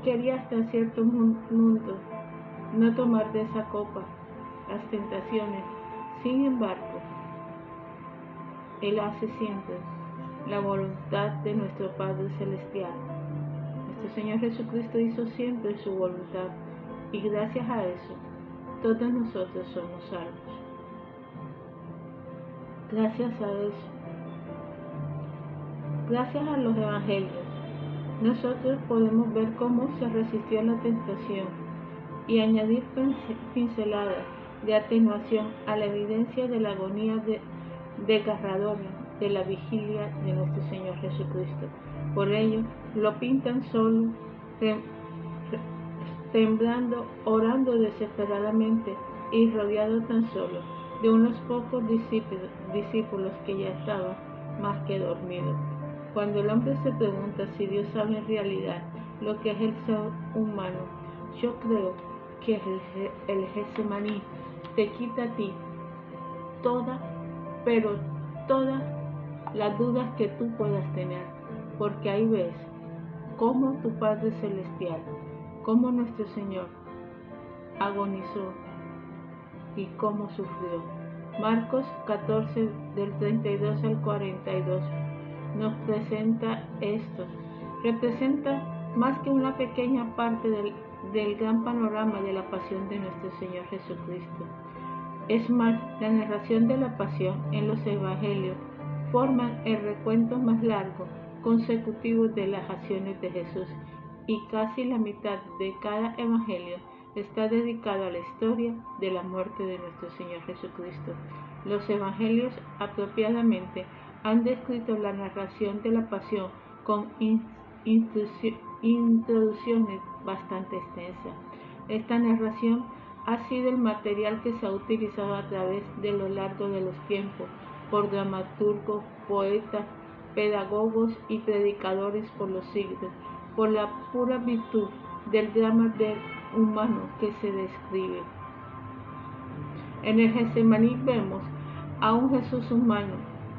quería hasta cierto punto no tomar de esa copa, las tentaciones. Sin embargo, Él hace siempre la voluntad de nuestro Padre Celestial. Nuestro Señor Jesucristo hizo siempre su voluntad y gracias a eso todos nosotros somos salvos. Gracias a eso, gracias a los evangelios, nosotros podemos ver cómo se resistió a la tentación y añadir pinceladas de atenuación a la evidencia de la agonía desgarradora de la vigilia de nuestro Señor Jesucristo. Por ello, lo pintan solo, temblando, orando desesperadamente y rodeado tan solo de unos pocos discípulos que ya estaban más que dormidos. Cuando el hombre se pregunta si Dios sabe en realidad lo que es el ser humano, yo creo que el Getsemaní te quita a ti todas las dudas que tú puedas tener, porque ahí ves cómo tu Padre Celestial, cómo nuestro Señor agonizó y cómo sufrió. Marcos 14, del 32 al 42, nos presenta esto. Representa más que una pequeña parte del gran panorama de la pasión de nuestro Señor Jesucristo. Es más, la narración de la pasión en los evangelios forman el recuento más largo consecutivo de las acciones de Jesús, y casi la mitad de cada evangelio está dedicado a la historia de la muerte de nuestro Señor Jesucristo. Los evangelios apropiadamente han descrito la narración de la pasión con introducciones bastante extensas. Esta narración ha sido el material que se ha utilizado a través de lo largo de los tiempos por dramaturgos, poetas, pedagogos y predicadores por los siglos, por la pura virtud del drama humano que se describe. En el Getsemaní vemos a un Jesús humano,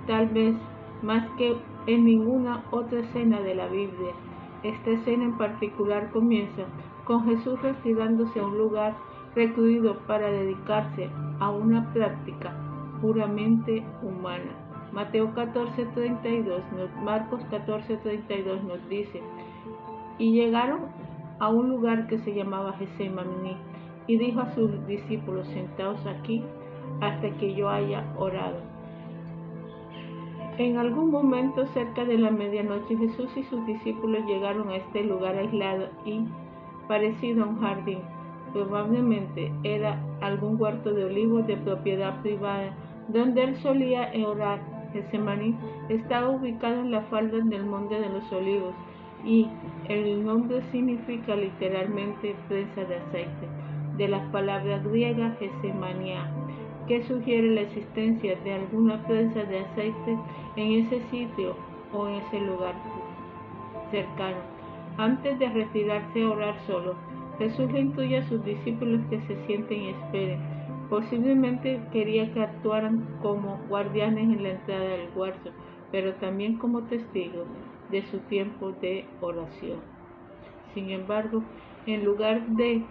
tal vez más que en ninguna otra escena de la Biblia. Esta escena en particular comienza con Jesús retirándose a un lugar recluido para dedicarse a una práctica puramente humana. Mateo 14:32, Marcos 14:32 nos dice: y llegaron a un lugar que se llamaba Getsemaní, y dijo a sus discípulos: sentaos aquí hasta que yo haya orado. En algún momento cerca de la medianoche, Jesús y sus discípulos llegaron a este lugar aislado y parecido a un jardín. Probablemente era algún huerto de olivos de propiedad privada, donde él solía orar. Getsemaní estaba ubicado en la falda del Monte de los Olivos, y el nombre significa literalmente prensa de aceite, de las palabras griegas Getsemania, que sugiere la existencia de alguna prensa de aceite en ese sitio o en ese lugar cercano. Antes de retirarse a orar solo, Jesús le instruye a sus discípulos que se sienten y esperen. Posiblemente quería que actuaran como guardianes en la entrada del huerto, pero también como testigos de su tiempo de oración. Sin embargo, en lugar de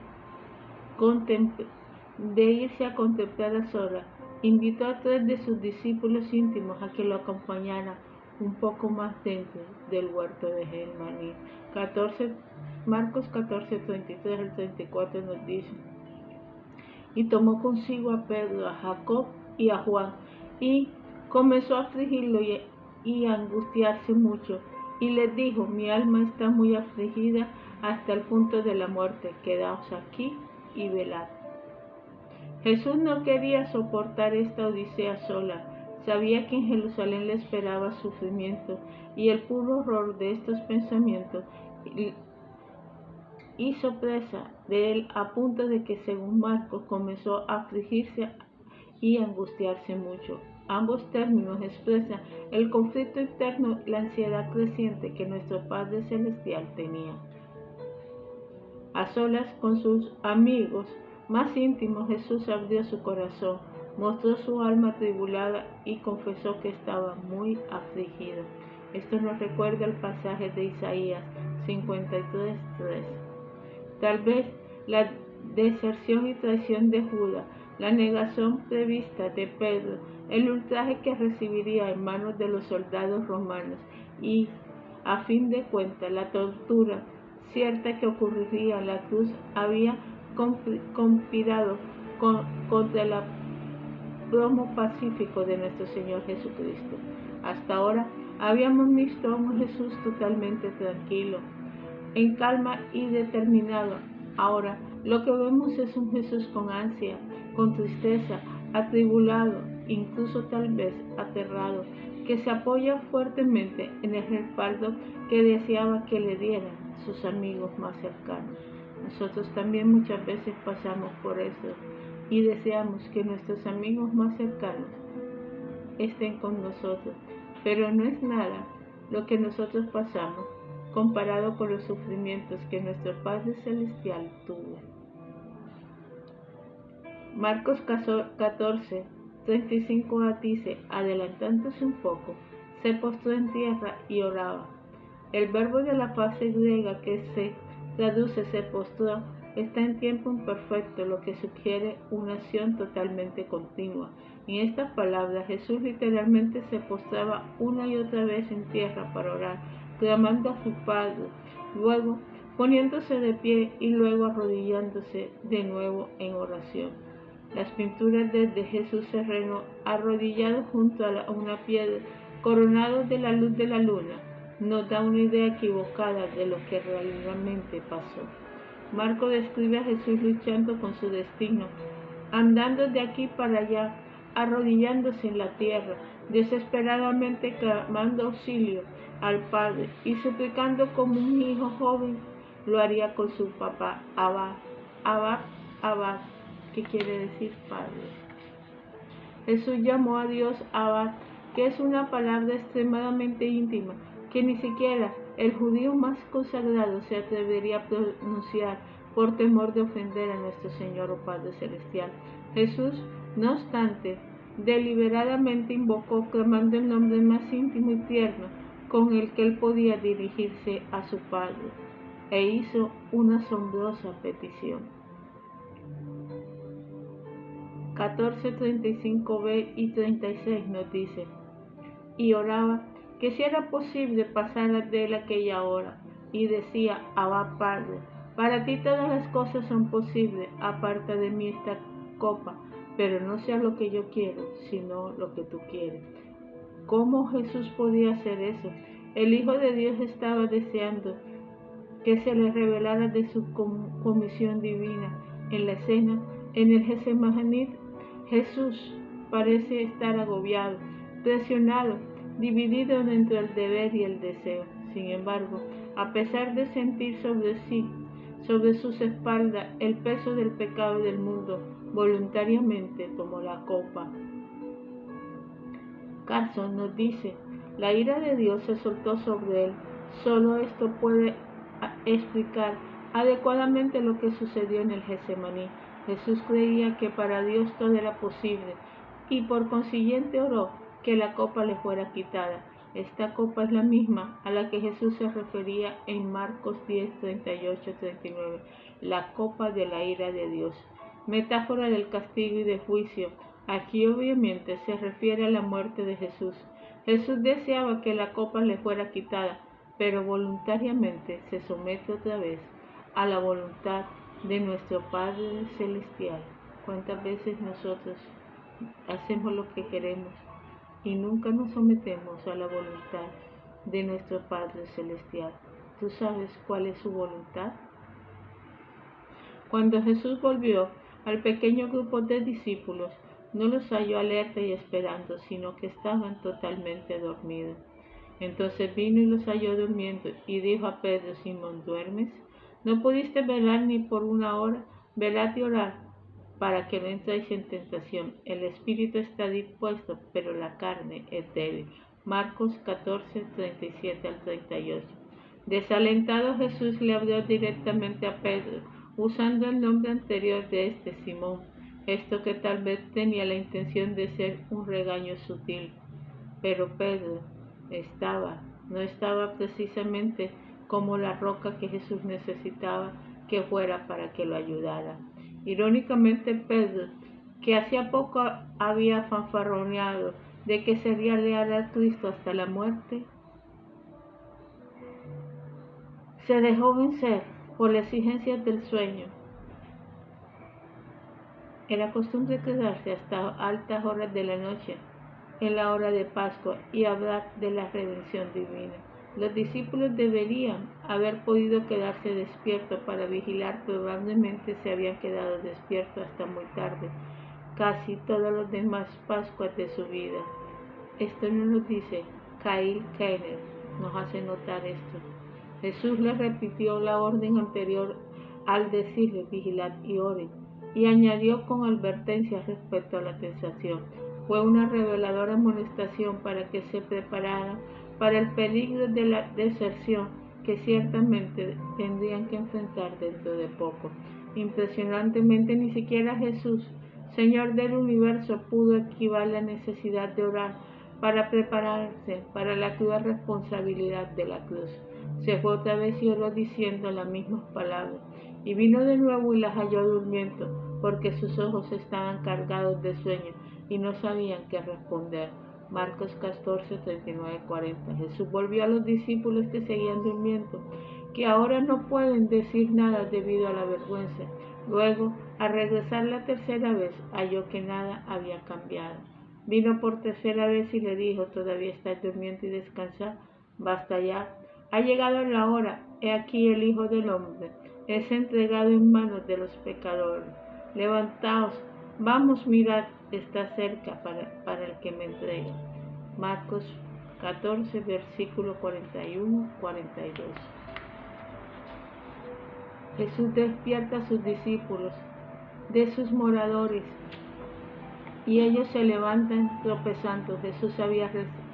irse a contemplar a solas, invitó a 3 de sus discípulos íntimos a que lo acompañaran un poco más dentro del huerto de Getsemaní. Marcos 14:33 al 34 nos dice: y tomó consigo a Pedro, a Jacob y a Juan, y comenzó a afligirlo y a angustiarse mucho, y les dijo: mi alma está muy afligida hasta el punto de la muerte, quedaos aquí y velad. Jesús no quería soportar esta odisea sola. Sabía que en Jerusalén le esperaba sufrimiento, y el puro horror de estos pensamientos hizo presa de él a punto de que, según Marcos, comenzó a afligirse y angustiarse mucho. Ambos términos expresan el conflicto interno y la ansiedad creciente que nuestro Padre Celestial tenía. A solas con sus amigos más íntimos, Jesús abrió su corazón, mostró su alma atribulada y confesó que estaba muy afligido. Esto nos recuerda el pasaje de Isaías 53:3. Tal vez la deserción y traición de Judas, la negación prevista de Pedro, el ultraje que recibiría en manos de los soldados romanos y, a fin de cuentas, la tortura cierta que ocurriría en la cruz había conspirado contra el aplomo pacífico de nuestro Señor Jesucristo. Hasta ahora habíamos visto a un Jesús totalmente tranquilo, en calma y determinado. Ahora lo que vemos es un Jesús con ansia, con tristeza, atribulado, incluso tal vez aterrado, que se apoya fuertemente en el respaldo que deseaba que le dieran sus amigos más cercanos. Nosotros también muchas veces pasamos por eso y deseamos que nuestros amigos más cercanos estén con nosotros, pero no es nada lo que nosotros pasamos comparado con los sufrimientos que nuestro Padre Celestial tuvo. Marcos 14, 35 dice, adelantándose un poco, se postró en tierra y oraba. El verbo de la frase griega que se traduce se postró está en tiempo imperfecto, lo que sugiere una acción totalmente continua. En esta palabra Jesús literalmente se postraba una y otra vez en tierra para orar, clamando a su Padre, luego poniéndose de pie y luego arrodillándose de nuevo en oración. Las pinturas de Jesús sereno, arrodillado junto a una piedra, coronado de la luz de la luna, nos da una idea equivocada de lo que realmente pasó. Marco describe a Jesús luchando con su destino, andando de aquí para allá, arrodillándose en la tierra, desesperadamente clamando auxilio al Padre y suplicando como un hijo joven lo haría con su papá, Abba, Abba, Abba, que quiere decir Padre. Jesús llamó a Dios Abba, que es una palabra extremadamente íntima, que ni siquiera el judío más consagrado se atrevería a pronunciar por temor de ofender a nuestro Señor o Padre Celestial. Jesús, no obstante, deliberadamente invocó clamando el nombre más íntimo y tierno con el que él podía dirigirse a su Padre, e hizo una asombrosa petición. 14:35b y 36 nos dice, y oraba que si era posible pasar de él aquella hora, y decía, Abba Padre, para ti todas las cosas son posibles, aparta de mí esta copa, pero no sea lo que yo quiero, sino lo que tú quieres. ¿Cómo Jesús podía hacer eso? El Hijo de Dios estaba deseando que se le revelara de su comisión divina. En la escena, en el Getsemaní, Jesús parece estar agobiado, presionado, dividido entre el deber y el deseo. Sin embargo, a pesar de sentir sobre sus espaldas, el peso del pecado del mundo, voluntariamente tomó la copa. Carson nos dice, la ira de Dios se soltó sobre él. Solo esto puede explicar adecuadamente lo que sucedió en el Getsemaní. Jesús creía que para Dios todo era posible y por consiguiente oró que la copa le fuera quitada. Esta copa es la misma a la que Jesús se refería en Marcos 10, 38, 39, la copa de la ira de Dios, metáfora del castigo y del juicio. Aquí obviamente se refiere a la muerte de Jesús. Jesús deseaba que la copa le fuera quitada, pero voluntariamente se somete otra vez a la voluntad de nuestro Padre Celestial. ¿Cuántas veces nosotros hacemos lo que queremos y nunca nos sometemos a la voluntad de nuestro Padre Celestial? ¿Tú sabes cuál es su voluntad? Cuando Jesús volvió al pequeño grupo de discípulos, no los halló alerta y esperando, sino que estaban totalmente dormidos. Entonces vino y los halló durmiendo, y dijo a Pedro, Simón, ¿duermes? ¿No pudiste velar ni por una hora? Velad y orad, para que no entréis en tentación. El espíritu está dispuesto, pero la carne es débil. Marcos 14, 37 al 38. Desalentado, Jesús le habló directamente a Pedro, usando el nombre anterior de este, Simón, esto que tal vez tenía la intención de ser un regaño sutil. Pero Pedro no estaba precisamente como la roca que Jesús necesitaba que fuera para que lo ayudara. Irónicamente, Pedro, que hacía poco había fanfarroneado de que sería leal a Cristo hasta la muerte, se dejó vencer por las exigencias del sueño. Era costumbre quedarse hasta altas horas de la noche, en la hora de Pascua, y hablar de la redención divina. Los discípulos deberían haber podido quedarse despiertos para vigilar, probablemente se habían quedado despiertos hasta muy tarde, casi todas las demás Pascuas de su vida. Esto nos lo dice Kyle Kenner, nos hace notar esto. Jesús le repitió la orden anterior al decirle vigilad y oren, y añadió con advertencia respecto a la tentación. Fue una reveladora amonestación para que se prepararan para el peligro de la deserción que ciertamente tendrían que enfrentar dentro de poco. Impresionantemente, ni siquiera Jesús, Señor del universo, pudo esquivar la necesidad de orar para prepararse para la cruel responsabilidad de la cruz. Se fue otra vez y oró diciendo las mismas palabras, y vino de nuevo y las halló durmiendo, porque sus ojos estaban cargados de sueño y no sabían qué responder. Marcos 14, 39, 40. Jesús volvió a los discípulos que seguían durmiendo, que ahora no pueden decir nada debido a la vergüenza. Luego, al regresar la tercera vez, halló que nada había cambiado. Vino por tercera vez y le dijo, ¿todavía estás durmiendo y descansar? Basta ya. Ha llegado la hora. He aquí el Hijo del Hombre es entregado en manos de los pecadores. Levantaos, vamos, mirad, está cerca para el que me entregue. Marcos 14, versículo 41-42. Jesús despierta a sus discípulos de sus moradores y ellos se levantan tropezando. Jesús había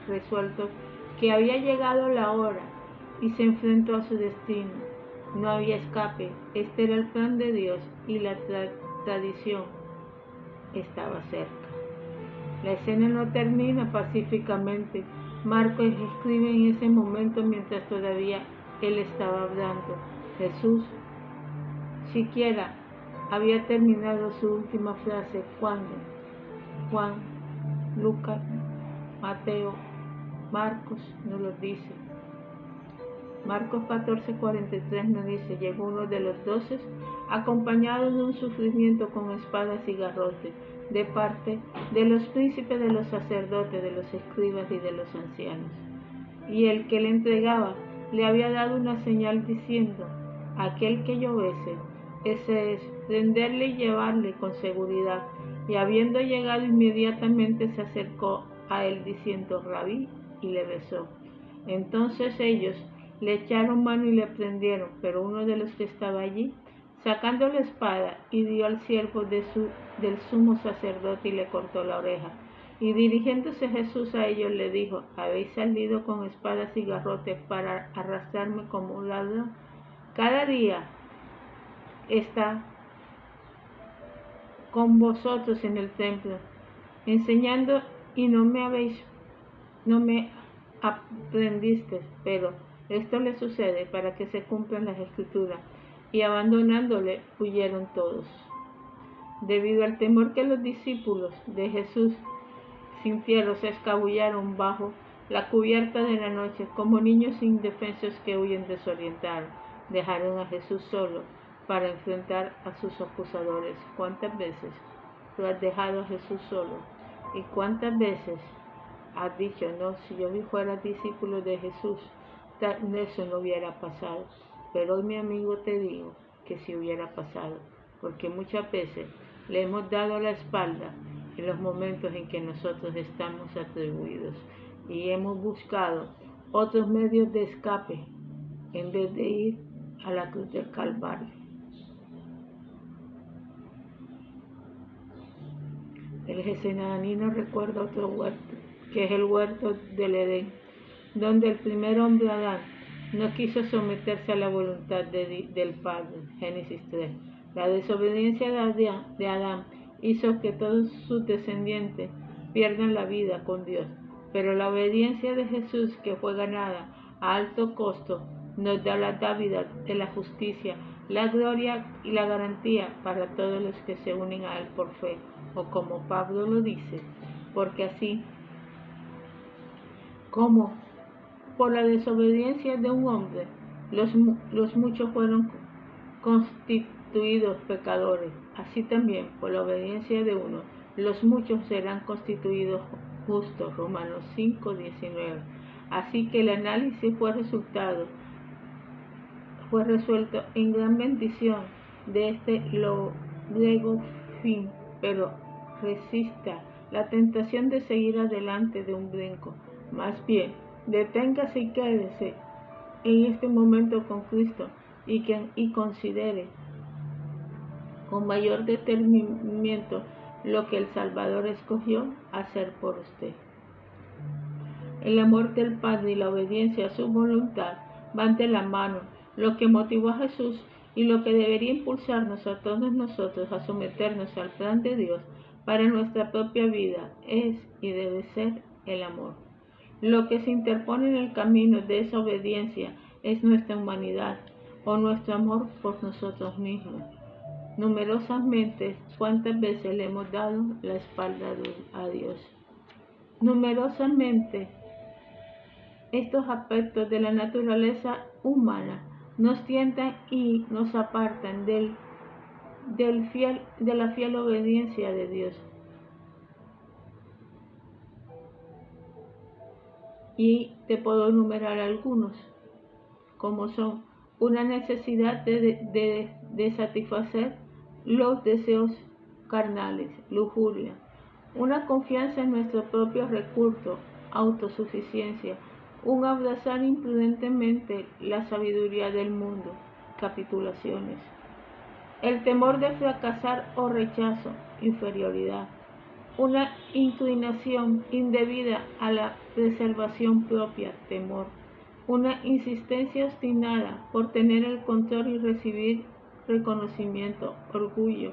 resuelto que había llegado la hora y se enfrentó a su destino. No había escape. Este era el plan de Dios y la tradición estaba cerca. La escena no termina pacíficamente. Marcos escribe en ese momento mientras todavía él estaba hablando. Jesús siquiera había terminado su última frase cuando Juan, Lucas, Mateo, Marcos nos lo dice. Marcos 14:43 nos dice, llegó uno de los 12, acompañado de un sufrimiento con espadas y garrotes, de parte de los príncipes de los sacerdotes, de los escribas y de los ancianos. Y el que le entregaba le había dado una señal diciendo, aquel que yo bese, ese es, prenderle y llevarle con seguridad. Y habiendo llegado inmediatamente se acercó a él diciendo, Rabí, y le besó. Entonces ellos le echaron mano y le prendieron, pero uno de los que estaba allí, sacando la espada, hirió al siervo del sumo sacerdote y le cortó la oreja. Y dirigiéndose Jesús a ellos le dijo, ¿habéis salido con espadas y garrotes para arrastrarme como un ladrón? Cada día está con vosotros en el templo, enseñando y no me aprendisteis, pero esto le sucede para que se cumplan las escrituras. Y abandonándole, huyeron todos. Debido al temor que los discípulos de Jesús sintieron, se escabullaron bajo la cubierta de la noche, como niños indefensos que huyen desorientados. Dejaron a Jesús solo para enfrentar a sus acusadores. ¿Cuántas veces tú has dejado a Jesús solo? ¿Y cuántas veces has dicho, no, si yo fuera discípulo de Jesús, eso no hubiera pasado? Pero hoy, mi amigo, te digo que sí hubiera pasado, porque muchas veces le hemos dado la espalda en los momentos en que nosotros estamos atribuidos y hemos buscado otros medios de escape en vez de ir a la cruz del Calvario. El Getsemaní nos recuerda otro huerto, que es el huerto del Edén, donde el primer hombre, Adán, no quiso someterse a la voluntad del Padre. Génesis 3. La desobediencia de Adán hizo que todos sus descendientes pierdan la vida con Dios, pero la obediencia de Jesús, que fue ganada a alto costo, nos da la dádiva de la justicia la gloria y la garantía para todos los que se unen a Él por fe, o como Pablo lo dice, porque así como por la desobediencia de un hombre los muchos fueron constituidos pecadores, así también por la obediencia de uno los muchos serán constituidos justos. Romanos 5:19. Así que el análisis fue resuelto en gran bendición de este luego fin, pero resista la tentación de seguir adelante de un brinco. Más bien, deténgase y quédese en este momento con Cristo y considere con mayor determinamiento lo que el Salvador escogió hacer por usted. El amor del Padre y la obediencia a su voluntad van de la mano, lo que motivó a Jesús y lo que debería impulsarnos a todos nosotros a someternos al plan de Dios para nuestra propia vida es y debe ser el amor. Lo que se interpone en el camino de esa obediencia es nuestra humanidad o nuestro amor por nosotros mismos. Numerosamente, ¿cuántas veces le hemos dado la espalda a Dios? Numerosamente, estos aspectos de la naturaleza humana nos tientan y nos apartan de la fiel obediencia de Dios. Y te puedo enumerar algunos, como son una necesidad de satisfacer los deseos carnales, lujuria, una confianza en nuestros propios recursos, autosuficiencia, un abrazar imprudentemente la sabiduría del mundo, capitulaciones, el temor de fracasar o rechazo, inferioridad, una inclinación indebida a la preservación propia, temor, una insistencia obstinada por tener el control y recibir reconocimiento, orgullo,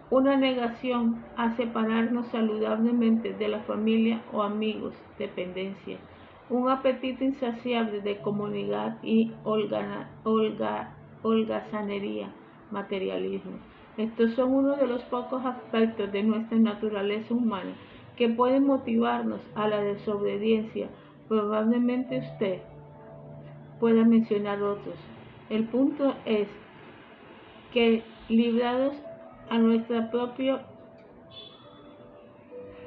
una negación a separarnos saludablemente de la familia o amigos, dependencia, un apetito insaciable de comunidad y holgazanería, materialismo. Estos son unos de los pocos aspectos de nuestra naturaleza humana que pueden motivarnos a la desobediencia. Probablemente usted pueda mencionar otros. El punto es que, librados a nuestros propios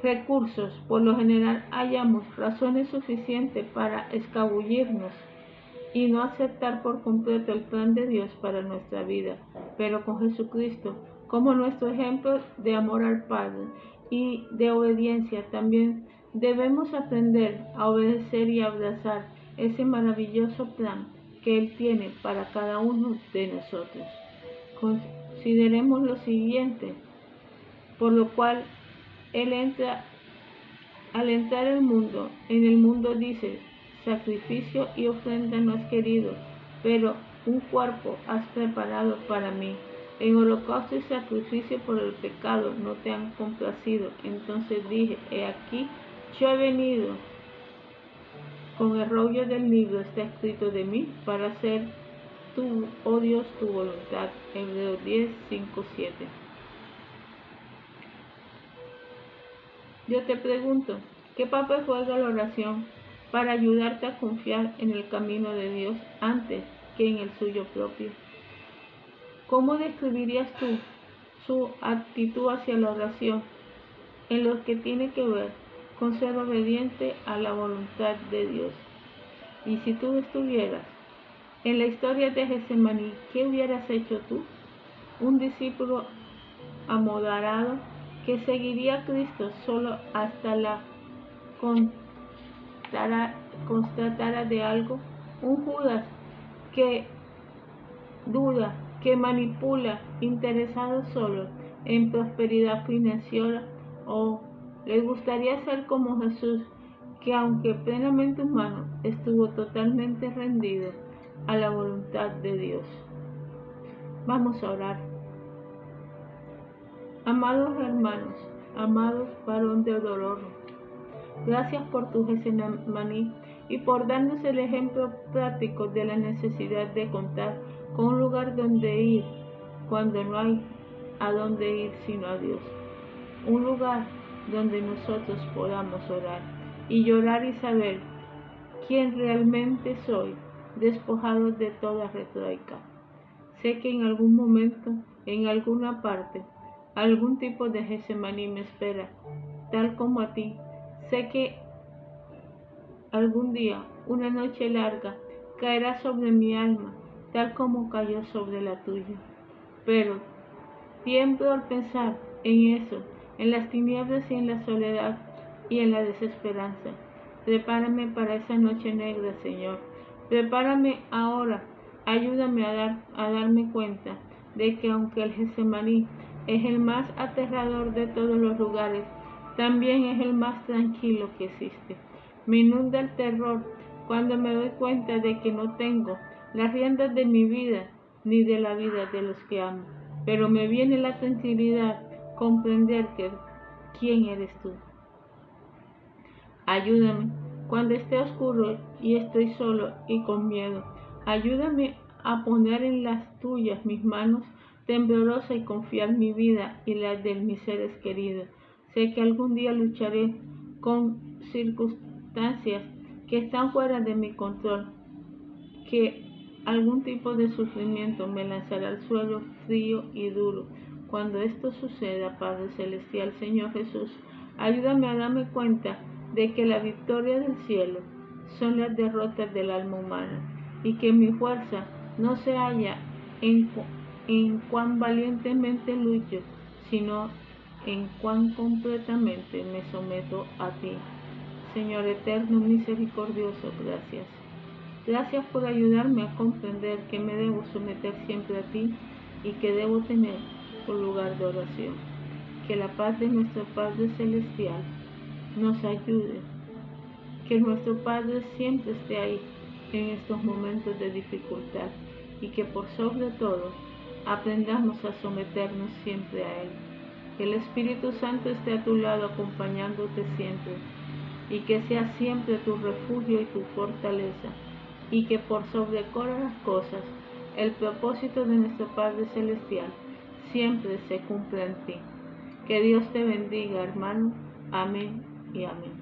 recursos, por lo general hallamos razones suficientes para escabullirnos y no aceptar por completo el plan de Dios para nuestra vida, pero con Jesucristo como nuestro ejemplo de amor al Padre y de obediencia, también debemos aprender a obedecer y abrazar ese maravilloso plan que Él tiene para cada uno de nosotros. Consideremos lo siguiente, por lo cual Él al entrar al mundo, en el mundo dice, sacrificio y ofrenda no has querido, pero un cuerpo has preparado para mí. En holocausto y sacrificio por el pecado no te han complacido. Entonces dije, he aquí, yo he venido. Con el rollo del libro está escrito de mí para hacer tú, oh Dios, tu voluntad. Hebreos 10:5-7. Yo te pregunto, ¿qué papel juega la oración para ayudarte a confiar en el camino de Dios antes que en el suyo propio? ¿Cómo describirías tú su actitud hacia la oración en lo que tiene que ver con ser obediente a la voluntad de Dios? Y si tú estuvieras en la historia de Getsemaní, ¿qué hubieras hecho tú? Un discípulo amodarado que seguiría a Cristo solo hasta la constatara de algo, un Judas que duda, que manipula, interesado solo en prosperidad financiera, o les gustaría ser como Jesús, que aunque plenamente humano, estuvo totalmente rendido a la voluntad de Dios. Vamos a orar. Amados hermanos, amados varón de dolor, gracias por tu Getsemaní y por darnos el ejemplo práctico de la necesidad de contar con un lugar donde ir cuando no hay a dónde ir sino a Dios. Un lugar donde nosotros podamos orar y llorar y saber quién realmente soy, despojado de toda retórica. Sé que en algún momento, en alguna parte, algún tipo de Getsemaní me espera, tal como a ti. Sé que algún día, una noche larga, caerá sobre mi alma, tal como cayó sobre la tuya. Pero tiemblo al pensar en eso, en las tinieblas y en la soledad y en la desesperanza. Prepárame para esa noche negra, Señor. Prepárame ahora. Ayúdame a darme cuenta de que aunque el Getsemaní es el más aterrador de todos los lugares, también es el más tranquilo que existe. Me inunda el terror cuando me doy cuenta de que no tengo las riendas de mi vida ni de la vida de los que amo. Pero me viene la tranquilidad comprender quién eres tú. Ayúdame cuando esté oscuro y estoy solo y con miedo. Ayúdame a poner en las tuyas mis manos temblorosas y confiar mi vida y la de mis seres queridos. Sé que algún día lucharé con circunstancias que están fuera de mi control, que algún tipo de sufrimiento me lanzará al suelo frío y duro. Cuando esto suceda, Padre Celestial, Señor Jesús, ayúdame a darme cuenta de que la victoria del cielo son las derrotas del alma humana y que mi fuerza no se halla en cuán valientemente lucho, sino en cuán completamente me someto a ti. Señor eterno, misericordioso, gracias. Gracias por ayudarme a comprender que me debo someter siempre a ti y que debo tener un lugar de oración. Que la paz de nuestro Padre Celestial nos ayude. Que nuestro Padre siempre esté ahí en estos momentos de dificultad y que por sobre todo aprendamos a someternos siempre a Él. Que el Espíritu Santo esté a tu lado acompañándote siempre y que sea siempre tu refugio y tu fortaleza. Y que por sobre todas las cosas, el propósito de nuestro Padre Celestial siempre se cumpla en ti. Que Dios te bendiga, hermano. Amén y amén.